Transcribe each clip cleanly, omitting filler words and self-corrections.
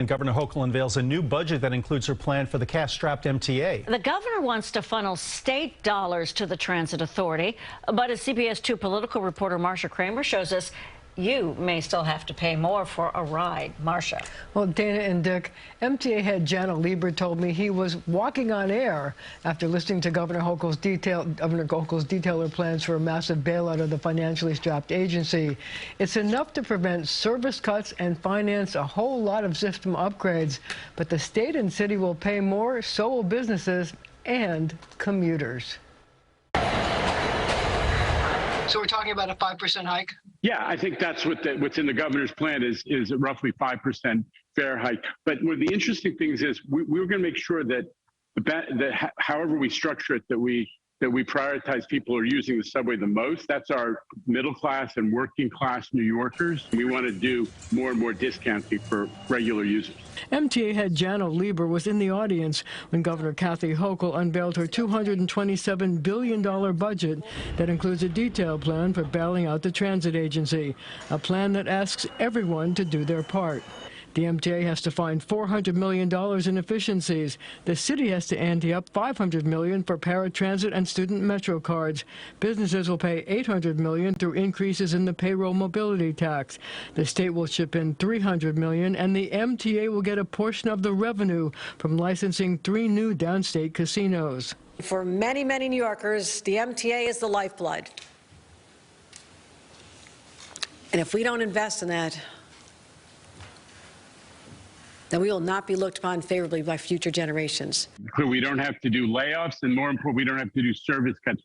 And Governor Hochul unveils a new budget that includes her plan for the cash-strapped MTA. The governor wants to funnel state dollars to the transit authority, but as CBS 2 political reporter Marcia Kramer shows us, you may still have to pay more for a ride. Marcia. Well, Dana and Dick, MTA head Jana Lieber told me he was walking on air after listening to Governor Hochul's detail her plans for a massive bailout of the financially strapped agency. It's enough to prevent service cuts and finance a whole lot of system upgrades, but the state and city will pay more, so will businesses and commuters. So we're talking about a 5% hike? Yeah, I think that's what's in the governor's plan is a roughly 5% fare hike. But one of the interesting things is we were going to make sure that however we structure it, that we prioritize people who are using the subway the most. That's our middle class and working class New Yorkers. We want to do more and more discounting for regular users. MTA head Jana Lieber was in the audience when Governor Kathy Hochul unveiled her $227 billion budget that includes a detailed plan for bailing out the transit agency, a plan that asks everyone to do their part. The MTA has to find $400 million in efficiencies. The city has to ante up $500 million for paratransit and student metro cards. Businesses will pay $800 million through increases in the payroll mobility tax. The state will chip in $300 million, and the MTA will get a portion of the revenue from licensing 3 new downstate casinos. For many, many New Yorkers, the MTA is the lifeblood. And if we don't invest in that, then we will not be looked upon favorably by future generations. We don't have to do layoffs, and more important, we don't have to do service cuts.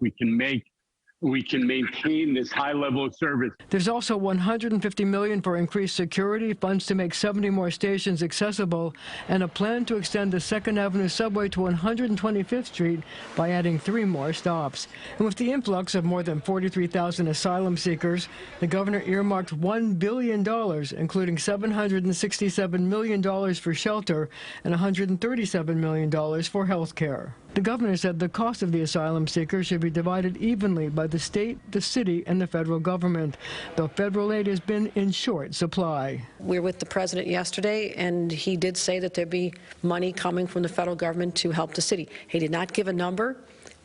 We can maintain this high level of service. There's also $150 million for increased security, funds to make 70 more stations accessible, and a plan to extend the 2nd Avenue subway to 125th Street by adding 3 more stops. And with the influx of more than 43,000 asylum seekers, the governor earmarked $1 billion, including $767 million for shelter and $137 million for health care. The governor said the cost of the asylum seekers should be divided evenly by the state, the city, and the federal government, though federal aid has been in short supply. We were with the president yesterday, and he did say that there'd be money coming from the federal government to help the city. He did not give a number,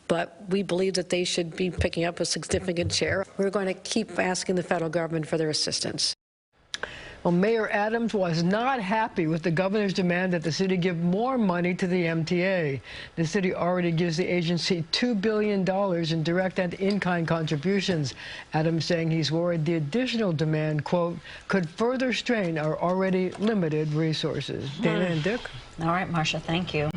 but we believe that they should be picking up a significant share. We're going to keep asking the federal government for their assistance. Well, Mayor Adams was not happy with the governor's demand that the city give more money to the MTA. The city already gives the agency $2 billion in direct and in-kind contributions. Adams saying he's worried the additional demand, quote, could further strain our already limited resources. Dana and Dick? All right, Marcia, thank you.